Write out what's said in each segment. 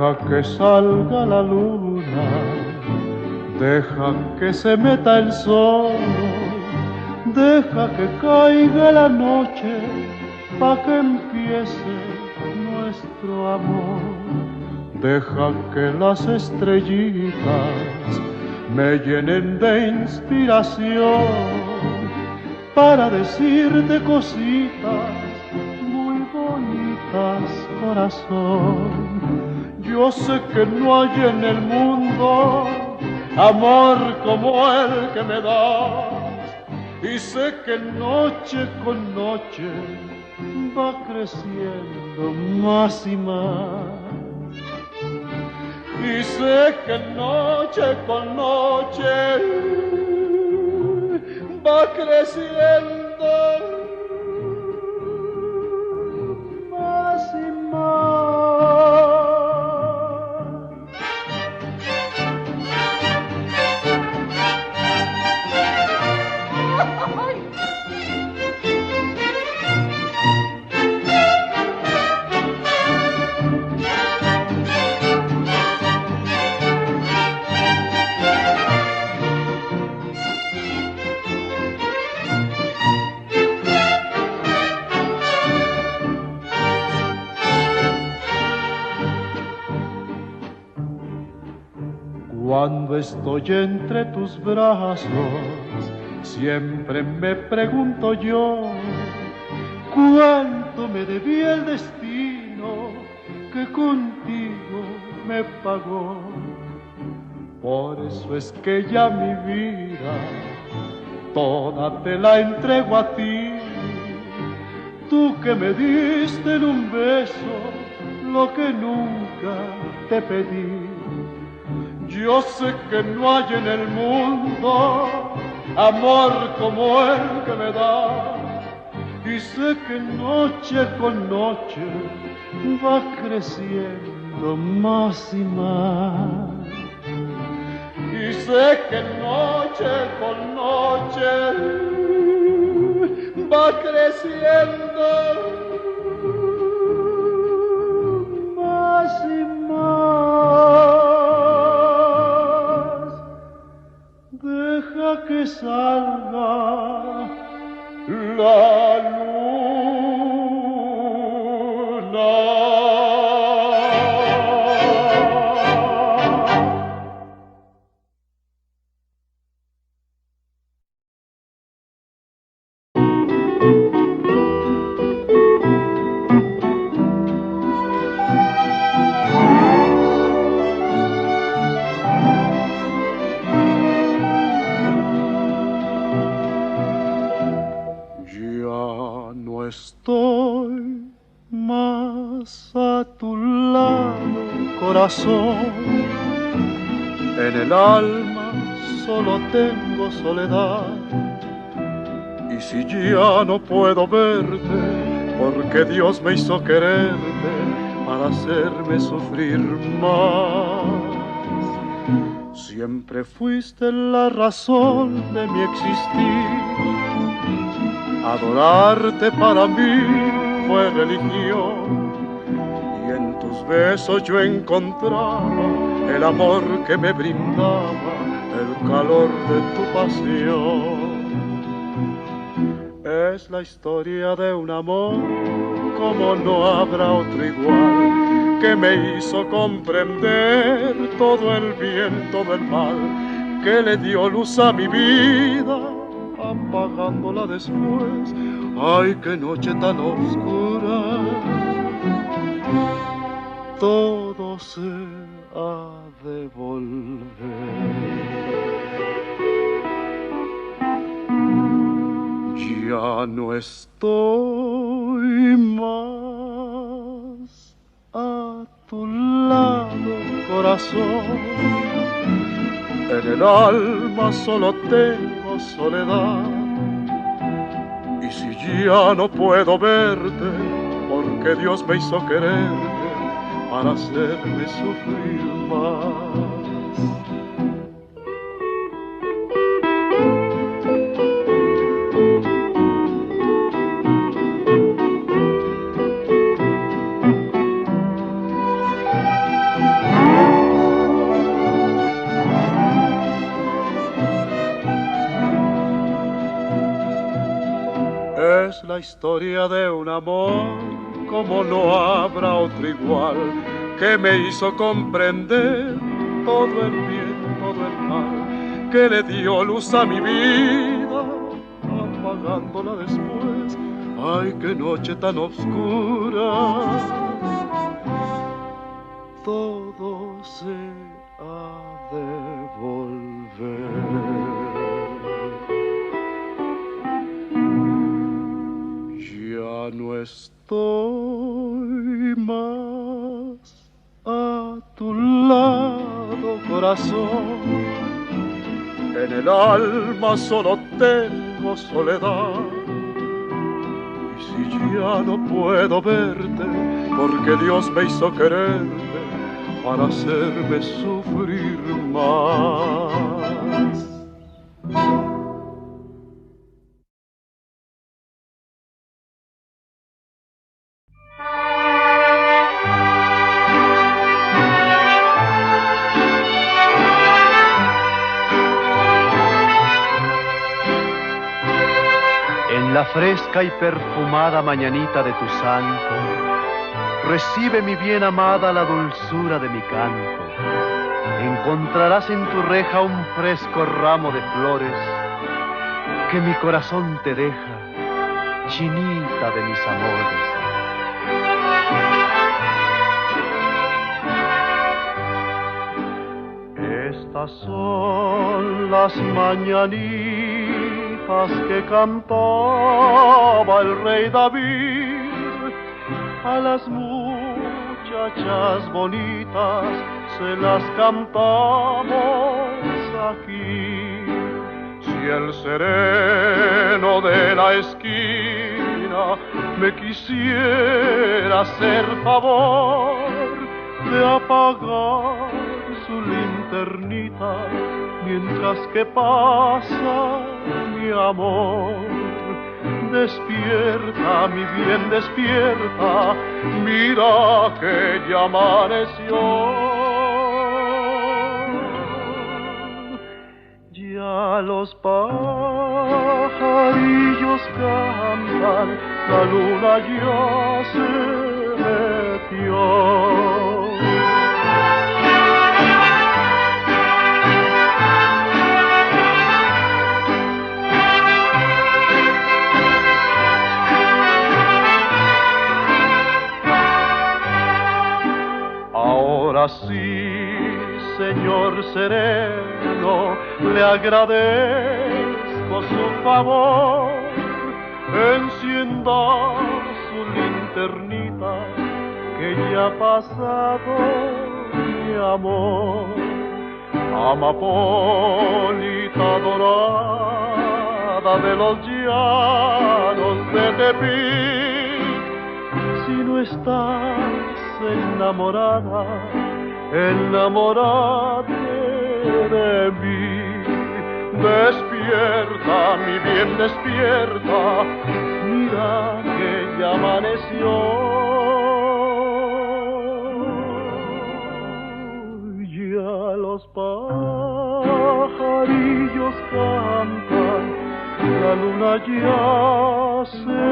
Deja que salga la luna, deja que se meta el sol, deja que caiga la noche pa' que empiece nuestro amor. Deja que las estrellitas me llenen de inspiración para decirte cositas muy bonitas, corazón. Yo sé que no hay en el mundo amor como el que me das, y sé que noche con noche va creciendo más y más. Y sé que noche con noche va creciendo más y más. Cuando estoy entre tus brazos, siempre me pregunto yo, ¿cuánto me debía el destino que contigo me pagó? Por eso es que ya mi vida toda te la entrego a ti, tú que me diste en un beso lo que nunca te pedí. Yo sé que no hay en el mundo amor como el que me das, y sé que noche con noche va creciendo más y más. Y sé que noche con noche va creciendo más y más. Deja que salga la luna. Estoy más a tu lado, corazón. En el alma solo tengo soledad. Y si ya no puedo verte, porque Dios me hizo quererte para hacerme sufrir más. Siempre fuiste la razón de mi existir. Adorarte para mí fue religión, y en tus besos yo encontraba el amor que me brindaba el calor de tu pasión. Es la historia de un amor como no habrá otro igual, que me hizo comprender todo el bien, todo el mal, que le dio luz a mi vida, apagándola después. Ay, qué noche tan oscura. Todo se ha de volver. Ya no estoy más a tu lado, corazón. En el alma solo tengo soledad. Y si ya no puedo verte, porque Dios me hizo quererte para hacerme sufrir más. Es la historia de un amor como no habrá otro igual, que me hizo comprender todo el bien, todo el mal, que le dio luz a mi vida, apagándola después. Ay, qué noche tan oscura. Todo se ha de volver. Ya no estoy más a tu lado, corazón. En el alma solo tengo soledad. Y si ya no puedo verte, porque Dios me hizo quererte para hacerme sufrir más. En la fresca y perfumada mañanita de tu santo, recibe mi bien amada la dulzura de mi canto. Encontrarás en tu reja un fresco ramo de flores que mi corazón te deja, chinita de mis amores. Estas son las mañanitas que cantaba el rey David. A las muchachas bonitas se las cantamos aquí. Si el sereno de la esquina me quisiera hacer favor de apagar su linternita mientras que pasa mi amor. Despierta, mi bien, despierta, mira que ya amaneció. Ya los pajarillos cantan, la luna ya se metió. Ahora sí, señor sereno, le agradezco su favor. Encienda su linternita, que ya ha pasado mi amor. Amapolita dorada de los llanos de Tepic, si no estás enamorada, enamórate de mí. Despierta, mi bien, despierta, mira que ya amaneció. Ya los pajarillos cantan, la luna ya se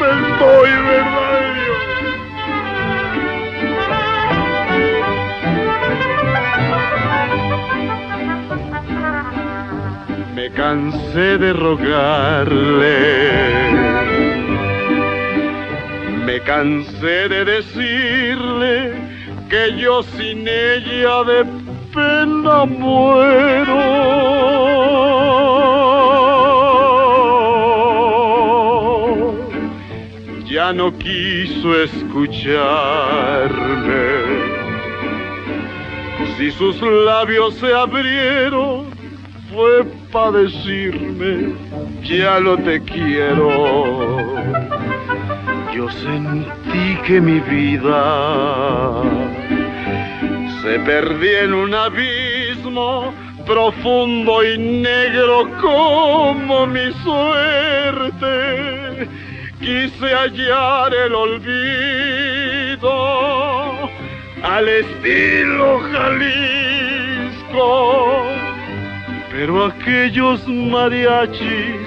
estoy, ¿verdad? Me cansé de rogarle, me cansé de decirle que yo sin ella de pena muero. Ya no quiso escucharme. Si sus labios se abrieron, fue para decirme, ya no te quiero. Yo sentí que mi vida se perdí en un abismo profundo y negro como mi suerte. Quise hallar el olvido al estilo Jalisco, pero aquellos mariachis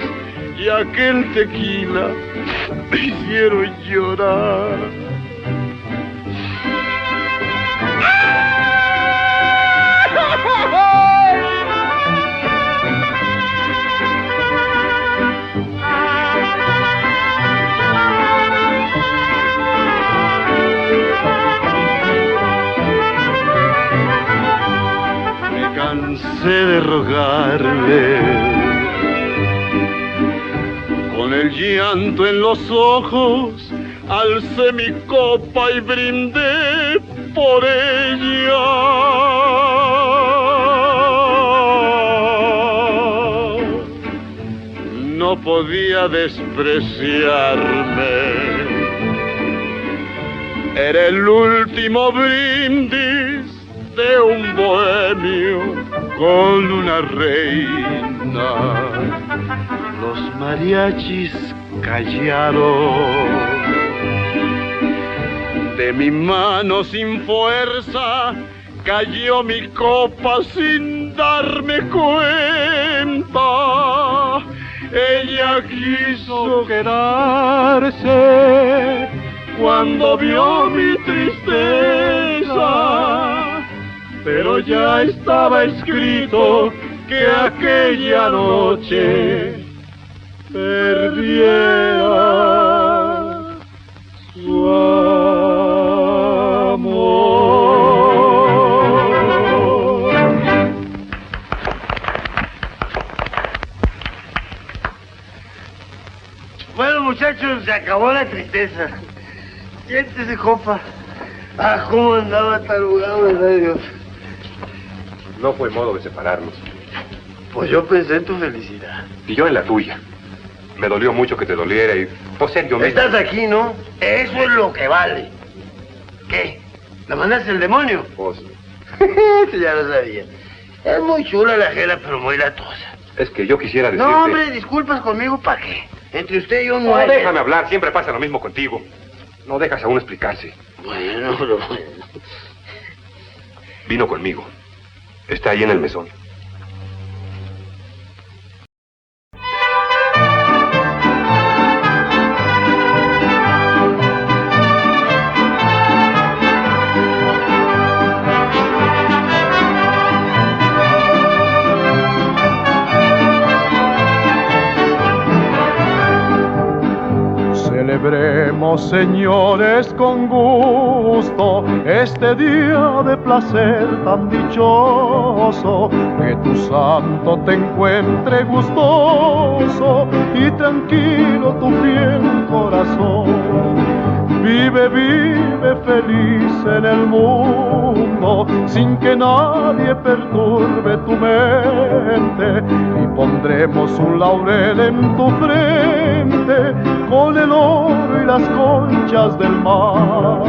y aquel tequila me hicieron llorar. Me cansé de rogarle, con el llanto en los ojos, alcé mi copa y brindé por ella. No podía despreciarme, era el último brindis de un bohemio con una reina. Los mariachis callaron, de mi mano sin fuerza cayó mi copa sin darme cuenta. Ella quiso quedarse cuando vio mi tristeza, pero ya estaba escrito que aquella noche perdiera su amor. Bueno, muchachos, se acabó la tristeza. Siéntese, compa. Ah, cómo andaba tarugado, verdad, Dios. No fue modo de separarnos. Pues yo pensé en tu felicidad. Y yo en la tuya. Me dolió mucho que te doliera y por ser yo mismo. Estás aquí, ¿no? Eso es lo que vale. ¿Qué? ¿La mandaste el demonio? Pues, Eso ya lo sabía. Es muy chula la jela, pero muy latosa. es que yo quisiera decirte... No, hombre, disculpas conmigo, ¿para qué? Entre usted y yo no No, hay... déjame hablar, siempre pasa lo mismo contigo. No dejas a uno explicarse. Bueno, bueno. Vino conmigo. Está ahí en el mesón. Celebremos, señores, con gusto este día de placer tan dichoso, que tu santo te encuentre gustoso y tranquilo tu fiel corazón. Vive, vive feliz en el mundo, sin que nadie perturbe tu mente, y pondremos un laurel en tu frente, con el oro y las conchas del mar.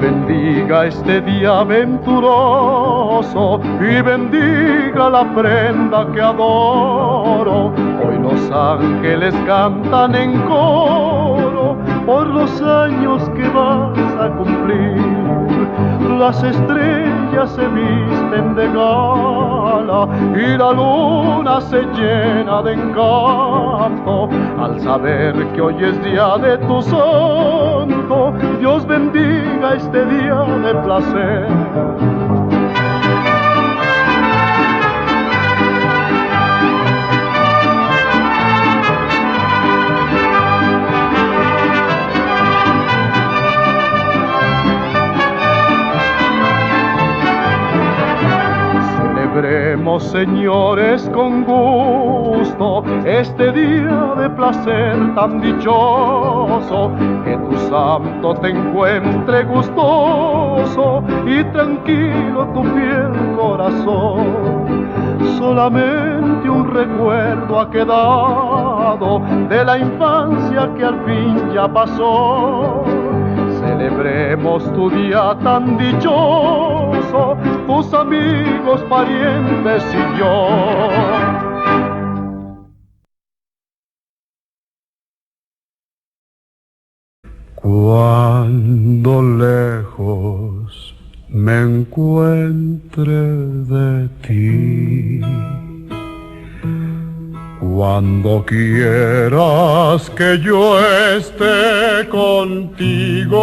Bendiga este día venturoso y bendiga la prenda que adoro. Hoy los ángeles cantan en coro por los años que vas a cumplir. Las estrellas se visten de gala y la luna se llena de encanto al saber que hoy es día de tu santo. Dios bendiga este día de placer. Celebremos, señores, con gusto este día de placer tan dichoso, que tu canto te encuentre gustoso y tranquilo tu fiel corazón. Solamente un recuerdo ha quedado de la infancia que al fin ya pasó. Celebremos tu día tan dichoso, tus amigos, parientes y yo. Cuando lejos me encuentre de ti, cuando quieras que yo esté contigo,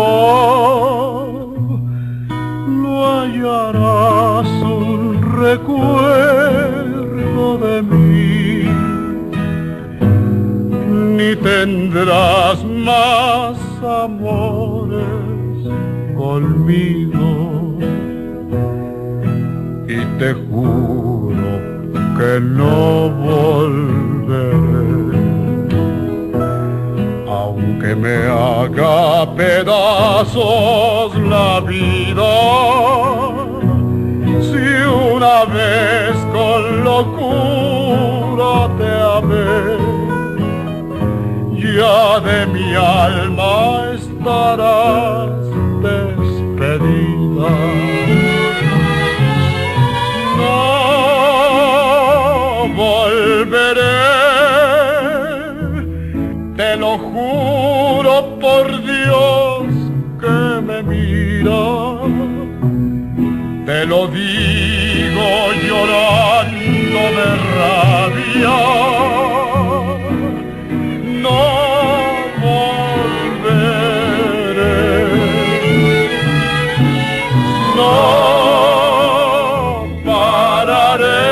no hallarás un recuerdo de mí, ni tendrás más amores conmigo, y te juro que no volveré, aunque me haga pedazos la vida. Si una vez con locura te amé, ya de mi alma estarás despedida. No volveré, te lo juro por Dios que me mira, te lo digo llorando de rabia. No volveré, no pararé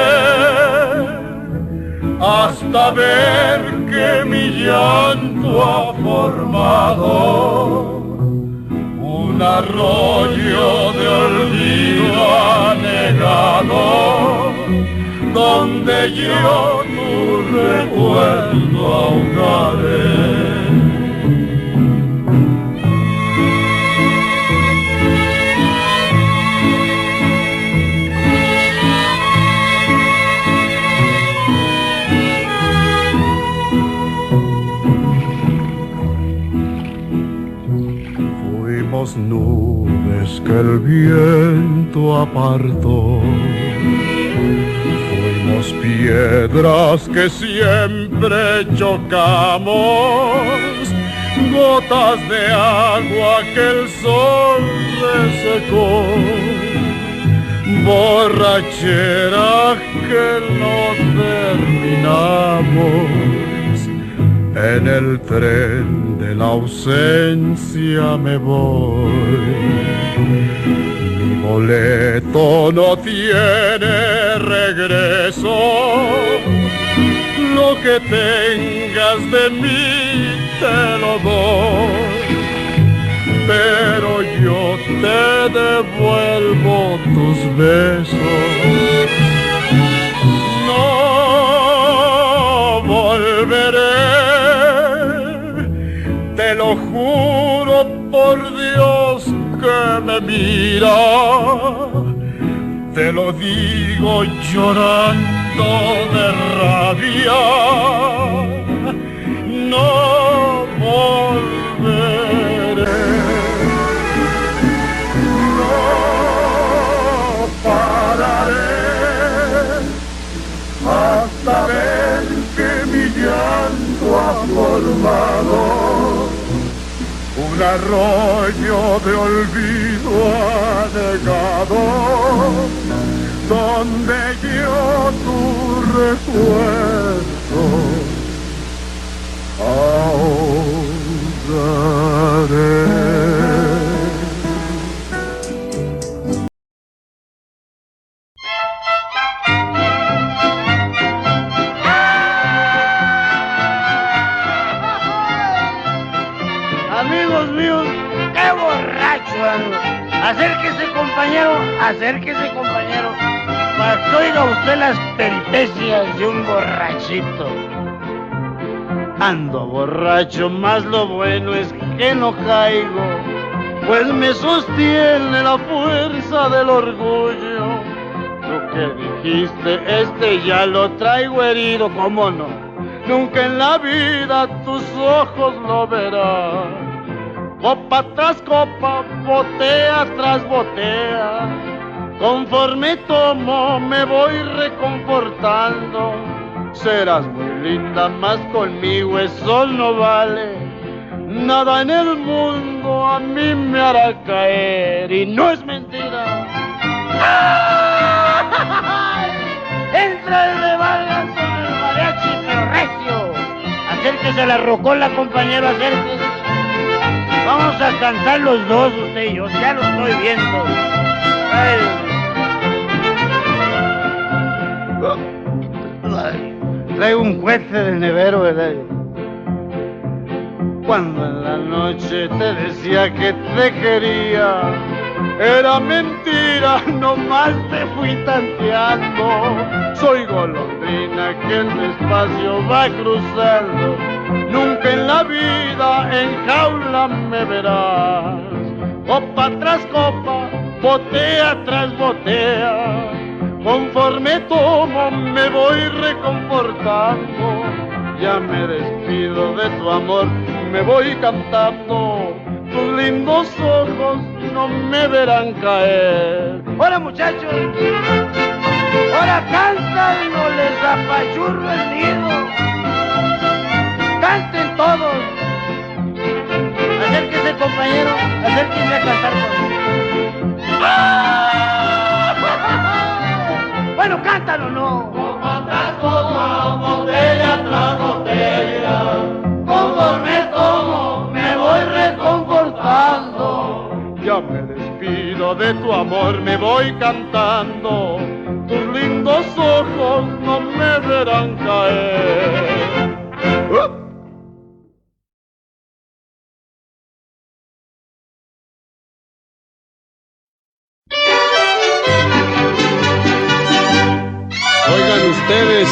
hasta ver que mi llanto ha formado un arroyo de olvido anegado, donde yo tu recuerdo ahogaré. Fuimos nubes que el viento apartó, fuimos piedras que siempre chocamos, gotas de agua que el sol resecó, borrachera que no terminamos. En el tren de la ausencia me voy, mi boleto no tiene regreso, lo que tengas de mí te lo doy, pero yo te devuelvo tus besos. No volveré, te lo juro por Dios que me mira, te lo digo llorando de rabia. No volveré, no pararé hasta ver que mi llanto ha formado un arroyo de olvido anegado, donde yo tu recuerdo ahogaré. Amigos míos, qué borracho ando. Acérquese compañero, para que oiga usted las peripecias de un borrachito. Ando borracho, más lo bueno es que no caigo, pues me sostiene la fuerza del orgullo. Tú que dijiste, ya lo traigo herido, ¿cómo no? Nunca en la vida tus ojos lo verán. Copa tras copa, botella tras botella, conforme tomo me voy reconfortando. Serás muy linda, más conmigo eso no vale. Nada en el mundo a mí me hará caer, y no es mentira. Entra el de Vargas con el mariachi pero recio. Acérquese a la rocola, compañero, acérquese. Vamos a cantar los dos, usted y yo, ya lo estoy viendo. Traigo un cohete del nevero, ¿verdad? Cuando en la noche te decía que te quería, era mentira, nomás te fui tanteando. Soy golondrina que el espacio va cruzando. Nunca en la vida en jaula me verás. Copa tras copa, botella tras botella, conforme tomo me voy reconfortando. Ya me despido de tu amor, me voy cantando. Tus lindos ojos no me verán caer. ¡Hola, muchachos! ¡Ahora cantan y no les apachurro el nido! ¡Canten todos! Acérquese, compañero, acérquese a cantar conmigo. Bueno, cántalo, ¿no? Copa tras copa, botella tras botella, conforme tomo me voy reconfortando. Ya me despido de tu amor, me voy cantando. Tus lindos ojos no me verán caer. Oigan ustedes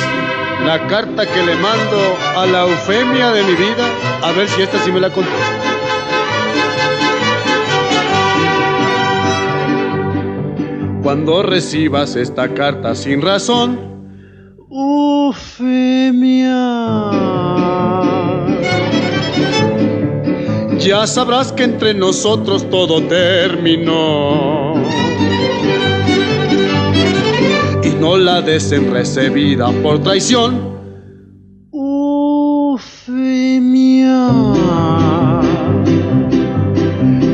la carta que le mando a la Eufemia de mi vida, a ver si esta sí me la contesta. Cuando recibas esta carta sin razón, Eufemia, ya sabrás que entre nosotros todo terminó. No la des en recibida por traición, Eufemia.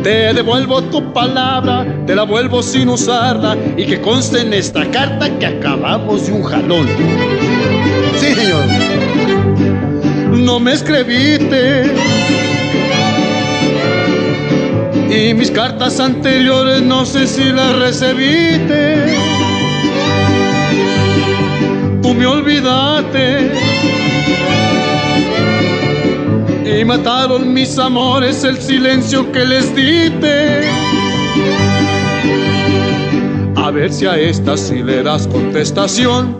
Te devuelvo tu palabra, te la vuelvo sin usarla, y que conste en esta carta que acabamos de un jalón. Sí, señor. No me escribiste, y mis cartas anteriores no sé si las recibiste. Tú me olvidaste y mataron mis amores el silencio que les diste. A ver si a esta sí le das contestación,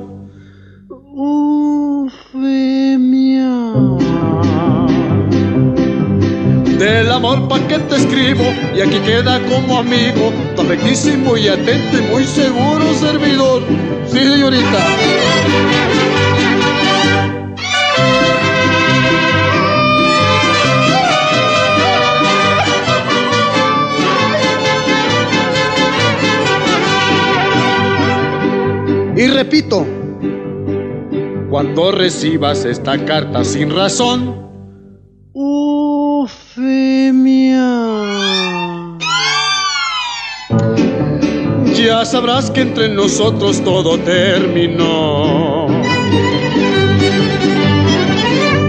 Eufemia. Del amor pa' que te escribo, y aquí queda como amigo, tu afectísimo y atento y muy seguro servidor. Sí, señorita. Y repito, cuando recibas esta carta sin razón, Eufemia, ya sabrás que entre nosotros todo terminó.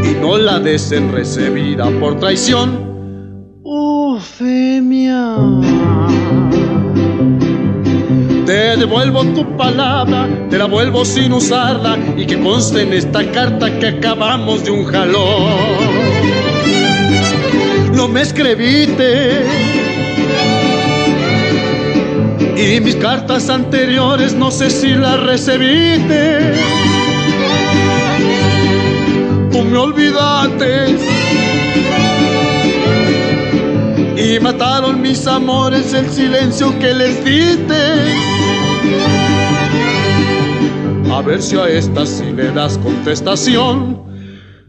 Y no la des en recibida por traición, Eufemia. Te devuelvo tu palabra, te la vuelvo sin usarla, y que conste en esta carta que acabamos de un jalón. No me escribiste, y mis cartas anteriores no sé si las recibiste. Tú me olvidaste mates. Y mataron mis amores el silencio que les diste. A ver si a esta sí le das contestación.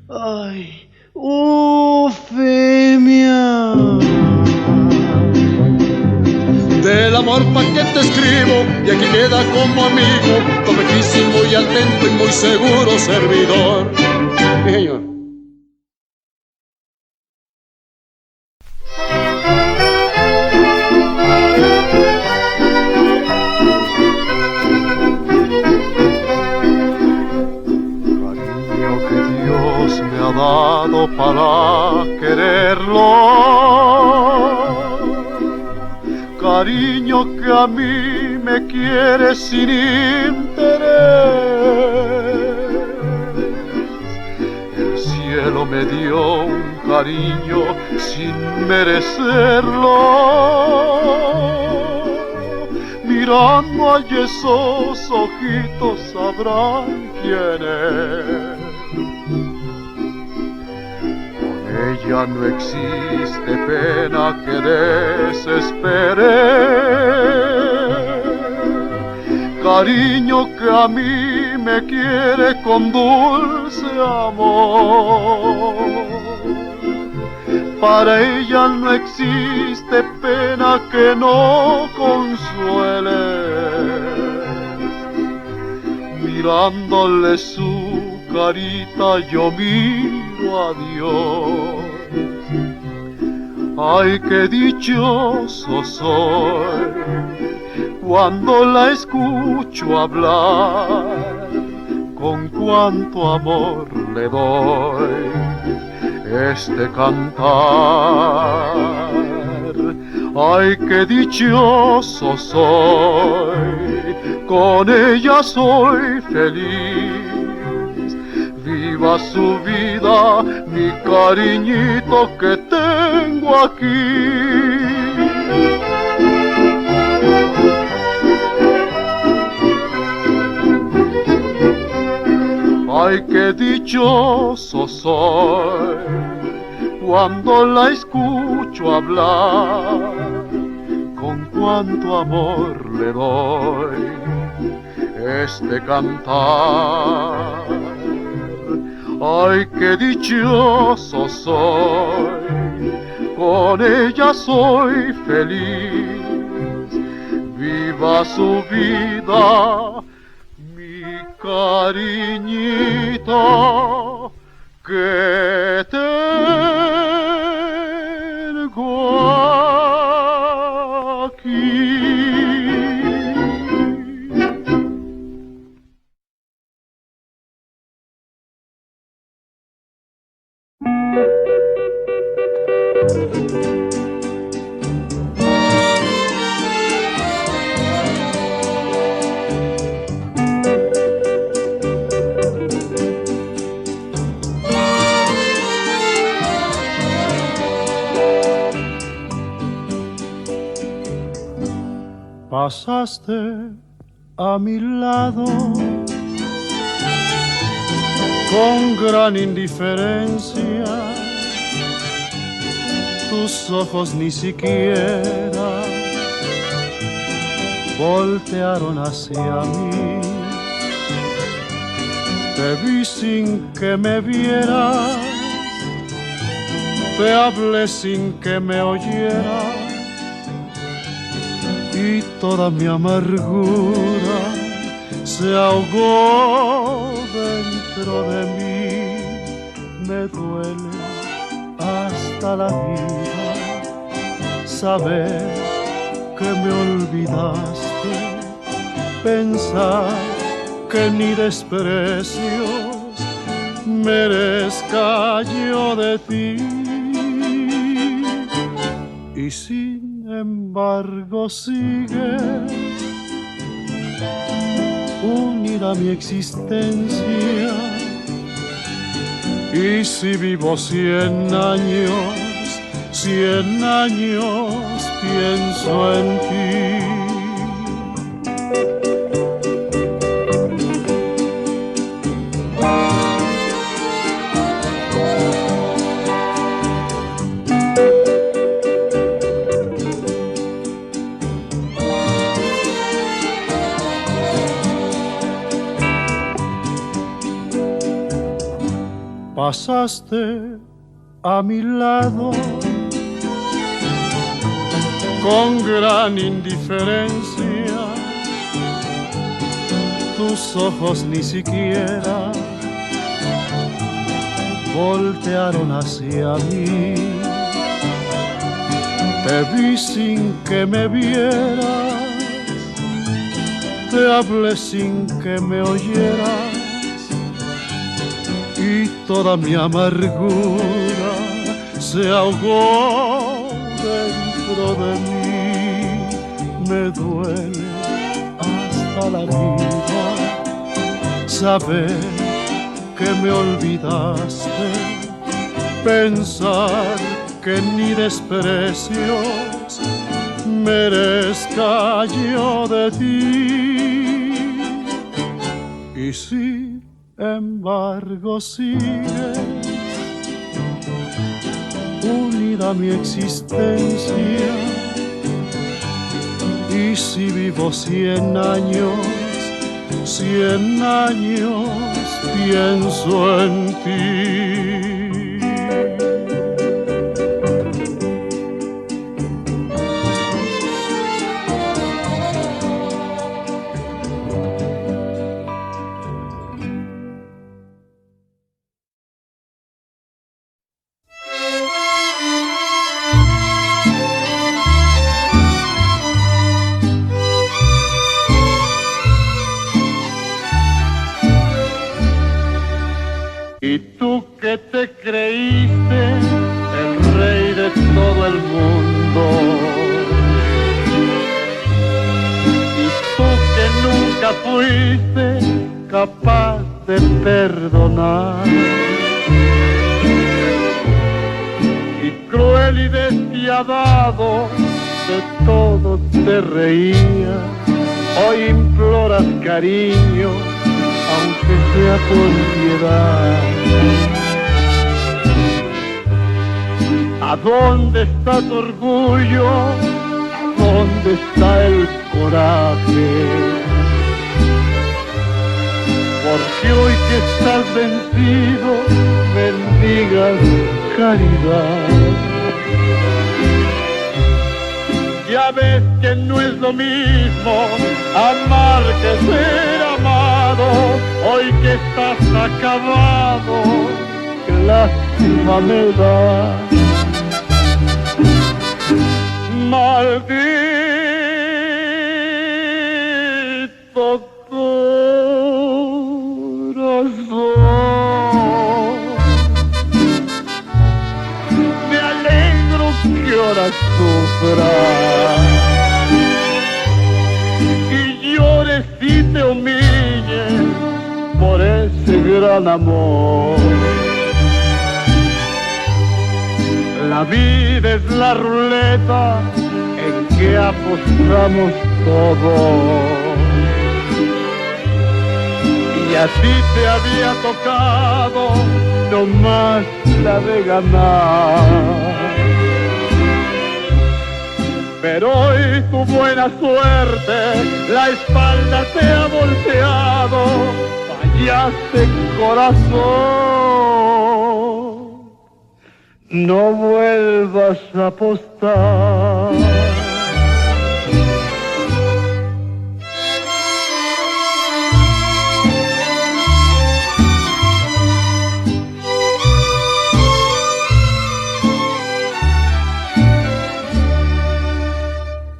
Ay, Eufemia. Del amor pa' que te escribo, y aquí queda como amigo, tu difícil, muy atento y muy seguro servidor. Sí, señor. Cariño que Dios me ha dado para quererlo, cariño que a mí me quiere sin interés. El cielo me dio un cariño sin merecerlo. Mirando a esos ojitos sabrán quién es. Ella no existe pena que desespere, cariño que a mí me quiere con dulce amor. Para ella no existe pena que no consuele, mirándole su carita yo miro a Dios. Ay, qué dichoso soy cuando la escucho hablar, con cuánto amor le doy este cantar. Ay, qué dichoso soy, con ella soy feliz. Viva su vida, mi cariñito que tengo aquí. Ay, qué dichoso soy cuando la escucho hablar, con cuánto amor le doy este cantar. Ay, qué dichoso soy, con ella soy feliz. Viva su vida, mi cariñito que tengo aquí. Pasaste a mi lado con gran indiferencia, tus ojos ni siquiera voltearon hacia mí. Te vi sin que me vieras, te hablé sin que me oyeras, y toda mi amargura se ahogó dentro de mí. Me duele hasta la vida saber que me olvidaste, pensar que ni desprecios merezca yo de ti. Y sin embargo sigues unida a mi existencia, y si vivo 100 años pienso en ti. pasaste a mi lado con gran indiferencia. Tus ojos ni siquiera voltearon hacia mí. Te vi sin que me vieras, te hablé sin que me oyeras, y toda mi amargura se ahogó dentro de mí. Me duele hasta la vida saber que me olvidaste, pensar que ni desprecios merezca yo de ti. Y sin embargo sigues unida a mi existencia, y si vivo 100 años, 100 años pienso en ti. Y tú que te creíste el rey de todo el mundo, y tú que nunca fuiste capaz de perdonar, y cruel y despiadado de todo te reías, hoy imploras cariño aunque sea por piedad. ¿A dónde está tu orgullo? ¿A dónde está el coraje? Porque hoy que estás vencido, mendigas caridad. Ya ves que no es lo mismo amar que ser amado. Hoy que estás acabado, qué lástima me da. Maldito corazón, me alegro que ahora sufras y llores y te humilles por ese gran amor. La vida es la ruleta en que apostamos todos, y a ti te había tocado nomás la de ganar. Pero hoy tu buena suerte la espalda te ha volteado, fallaste corazón. No vuelvas a apostar.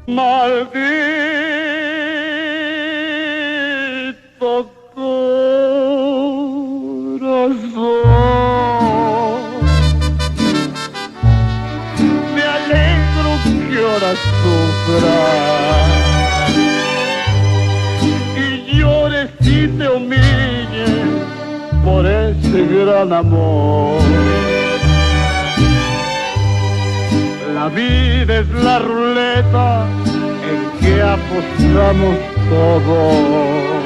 Maldito corazón, me alegro que ahora sufras y llores y te humilles por ese gran amor. La vida es la ruleta en que apostamos todos,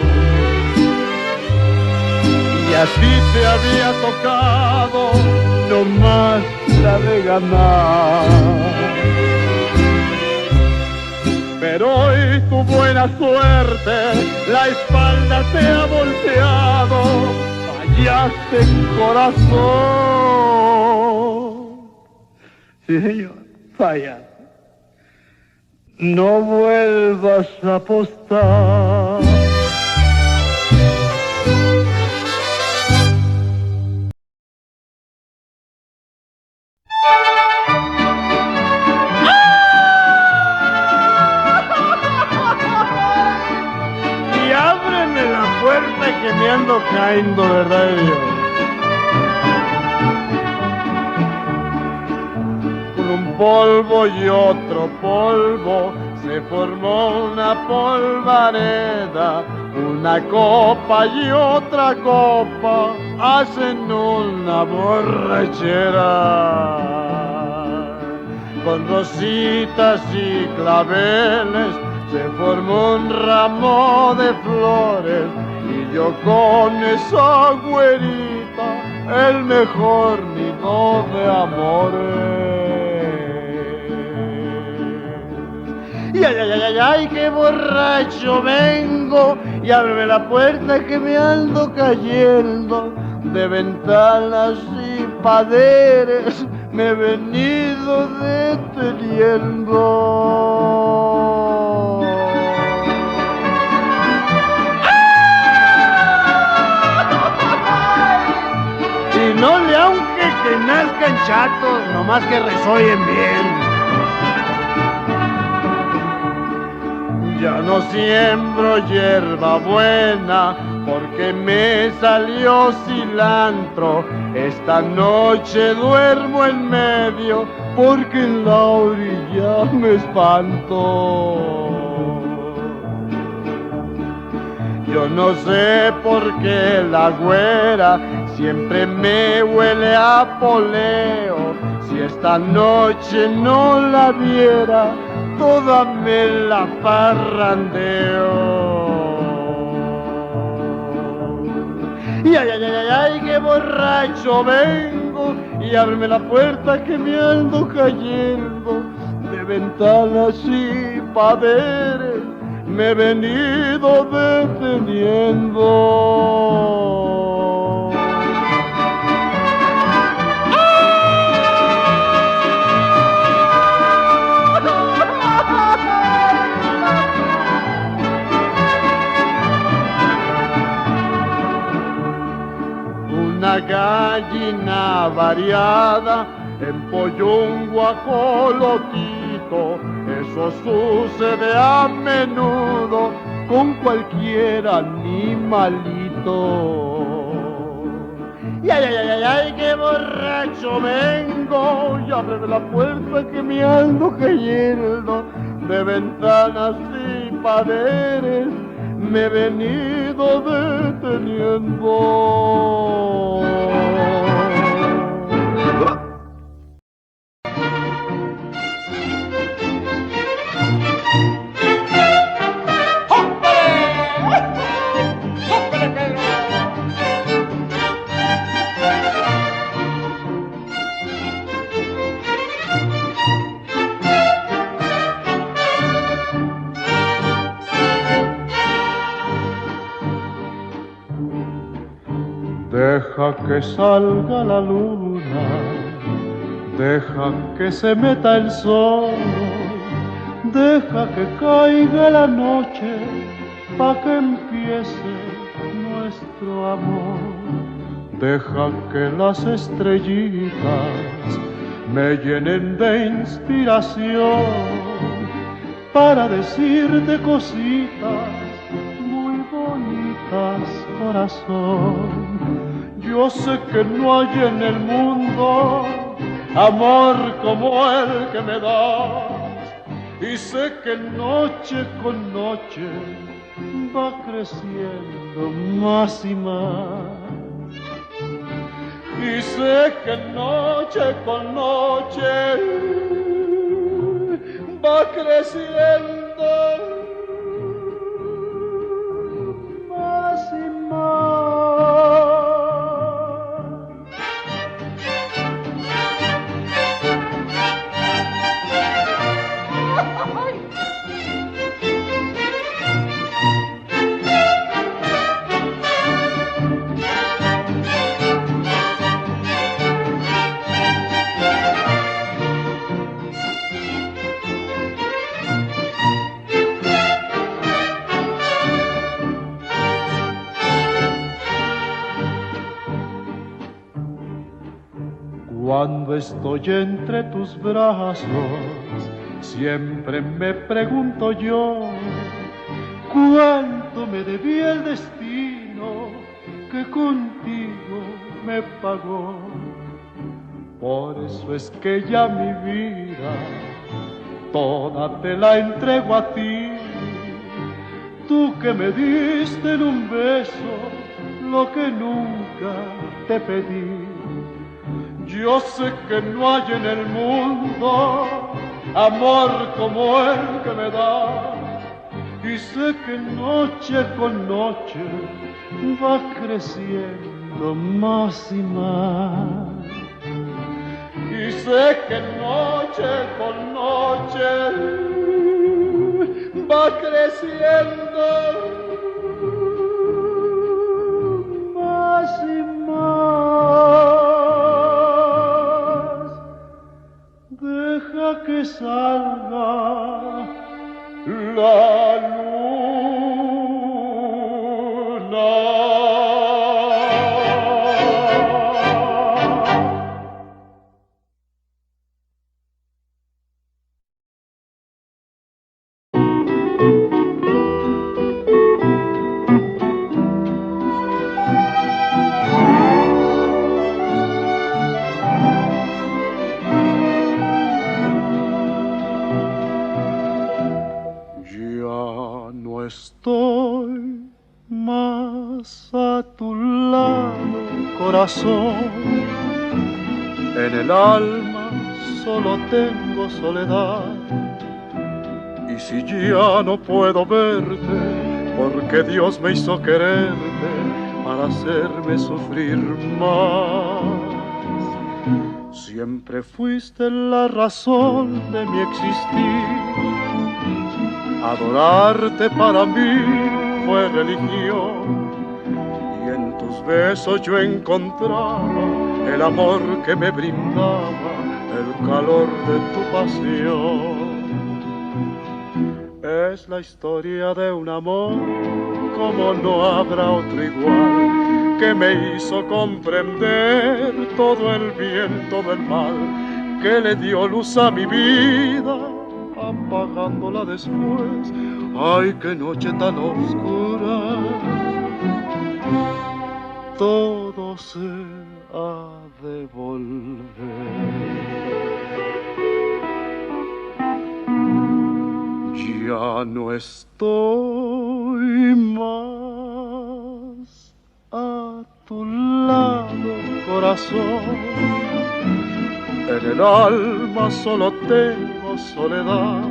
y a ti te había tocado nomás la de ganar. Pero hoy tu buena suerte la espalda te ha volteado, fallaste, corazón. Sí, señor, fallaste. No vuelvas a apostar. Y ábreme la puerta que me ando cayendo, ¿verdad, Dios? Con un polvo y otro polvo se formó una polvareda, una copa y otra copa hacen una borrachera. Con rositas y claveles se formó un ramo de flores y yo con esa güerita el mejor nido de amores. Y ay, ay, ay, ay, ay, qué borracho vengo, y ábreme la puerta que me ando cayendo, de ventanas y paredes me he venido deteniendo. Y no le aunque que nazcan chatos, nomás que resoyen bien. Ya no siembro hierba buena porque me salió cilantro. Esta noche duermo en medio porque en la orilla me espanto. Yo no sé por qué la güera siempre me huele a poleo. Si esta noche no la viera, toda me la parrandeo. Y ay, ay, ay, ay, qué borracho vengo, y ábreme la puerta que me ando cayendo, de ventanas y paredes me he venido deteniendo. Una gallina variada empolló un guajolotito. Eso sucede a menudo con cualquier animalito. Y ay, ay, ay, ay, ay, qué borracho vengo, y ábreme la puerta que me ando cayendo, de ventanas y paredes me he venido deteniendo. Deja que salga la luna, deja que se meta el sol, deja que caiga la noche, pa' que empiece nuestro amor. Deja que las estrellitas me llenen de inspiración para decirte cositas muy bonitas, corazón. Yo sé que no hay en el mundo amor como el que me das, y sé que noche con noche va creciendo más y más. Y sé que noche con noche va creciendo más y más. Cuando estoy entre tus brazos, siempre me pregunto yo, ¿cuánto me debía el destino que contigo me pagó? Por eso es que ya mi vida toda te la entrego a ti. Tú que me diste en un beso lo que nunca te pedí. Yo sé que no hay en el mundo amor como el que me das, y sé que noche con noche va creciendo más y más. Y sé que noche con noche va creciendo más y más. Deja que salga la luna. Estoy más a tu lado, corazón. En el alma solo tengo soledad. Y si ya no puedo verte, porque Dios me hizo quererte para hacerme sufrir más. Siempre fuiste la razón de mi existir. Adorarte para mí fue religión, y en tus besos yo encontraba el amor que me brindaba el calor de tu pasión. Es la historia de un amor como no habrá otro igual, que me hizo comprender todo el bien, todo el mal, que le dio luz a mi vida, apagándola después. Ay, qué noche tan oscura. Todo se ha de volver. Ya no estoy más a tu lado, corazón. En el alma solo tengo soledad.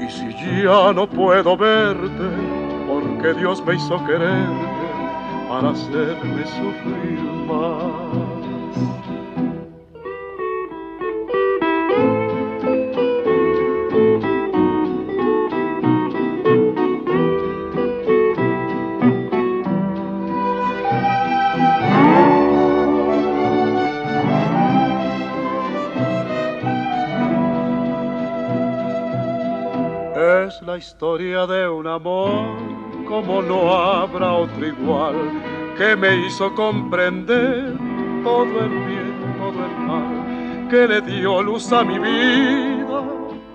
Y si ya no puedo verte, porque Dios me hizo quererte para hacerme sufrir más. Es la historia de un amor como no habrá otro igual, que me hizo comprender todo el bien, todo el mal, que le dio luz a mi vida,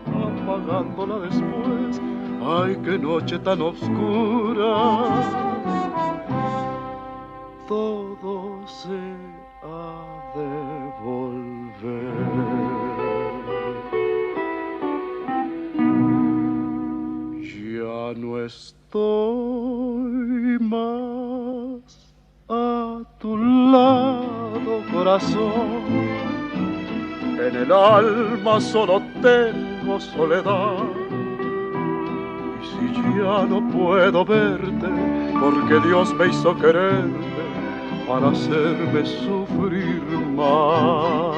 apagándola después. Ay, qué noche tan oscura. Todo se ha de volver. Ya no estoy más a tu lado, corazón. En el alma solo tengo soledad. Y si ya no puedo verte, porque Dios me hizo quererte para hacerme sufrir más.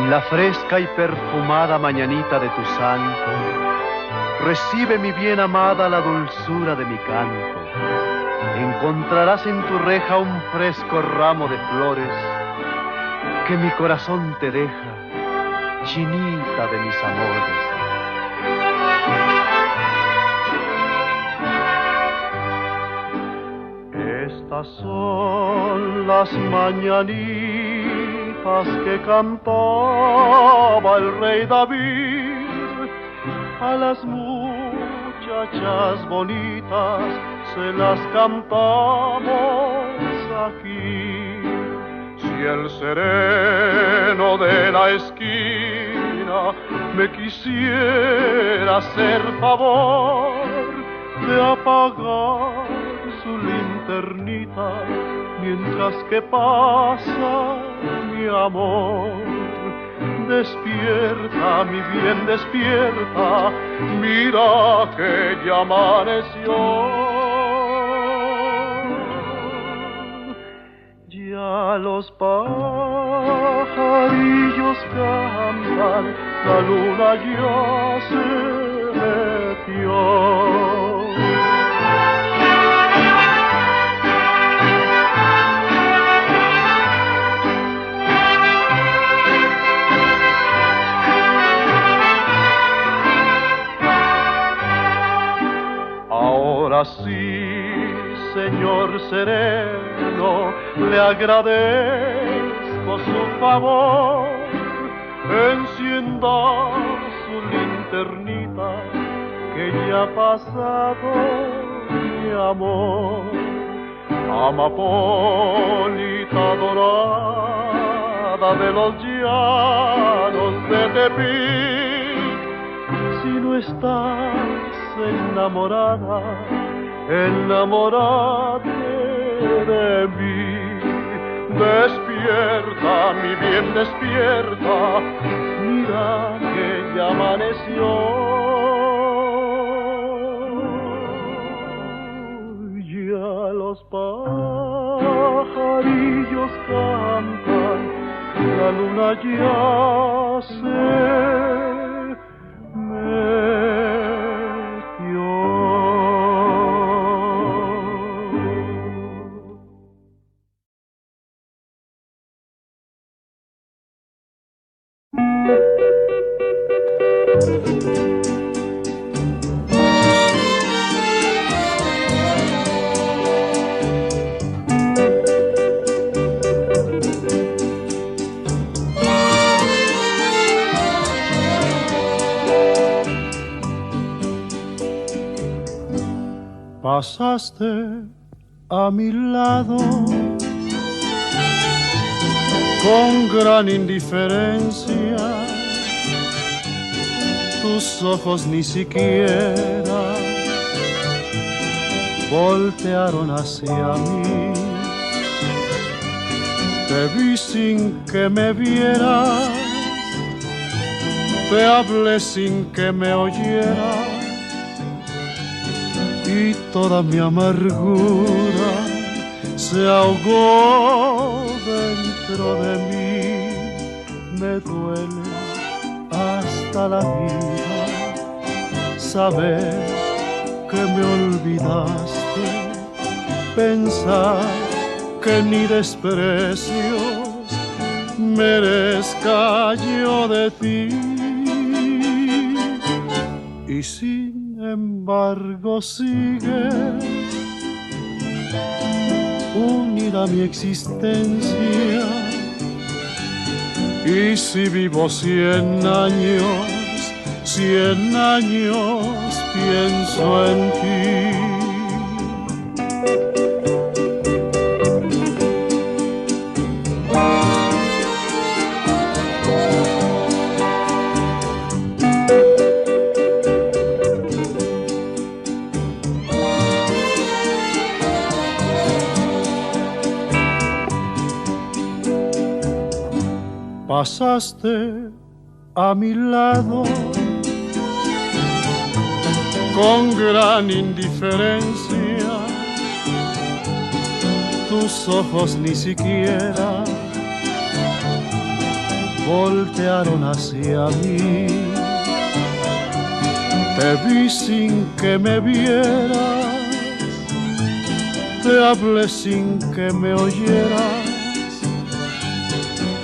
La fresca y perfumada mañanita de tu santo, recibe mi bien amada la dulzura de mi canto. encontrarás en tu reja un fresco ramo de flores que mi corazón te deja, chinita de mis amores. Estas son las mañanitas que cantaba el rey David. A las muchachas bonitas se las cantamos aquí. Si el sereno de la esquina me quisiera hacer favor de apagar su linternita mientras que pasa mi amor. Despierta, mi bien, despierta, mira que ya amaneció. Ya los pajarillos cantan, la luna ya se metió. Ahora sí, señor sereno, le agradezco su favor. Encienda su linternita, que ya ha pasado mi amor. Amapolita dorada de los llanos de Tepic, si no estás enamorada, enamórate de mí. Despierta, mi bien, despierta, mira que ya amaneció. Ya los pajarillos cantan, la luna ya se Pasaste a mi lado con gran indiferencia, tus ojos ni siquiera voltearon hacia mí. Te vi sin que me vieras, te hablé sin que me oyeras, y toda mi amargura se ahogó dentro de mí. Me duele hasta la vida saber que me olvidaste, pensar que ni desprecios merezca yo de ti. Y sin embargo sigues unida a mi existencia, y si vivo 100 años pienso en ti. Pasaste a mi lado con gran indiferencia, tus ojos ni siquiera voltearon hacia mí. Te vi sin que me vieras, te hablé sin que me oyeras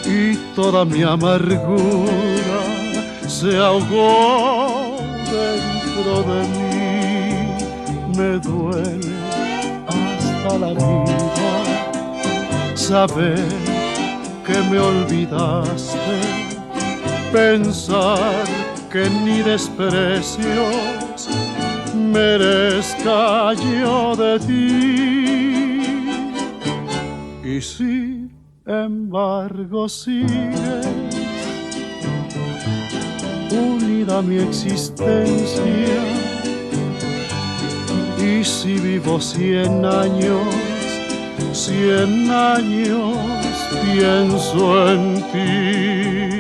y toda mi amargura se ahogó dentro de mí. Me duele hasta la vida saber que me olvidaste, pensar que ni desprecios merezca yo de ti. Y sin embargo sigues unida a mi existencia, y si vivo 100 años, 100 años pienso en ti.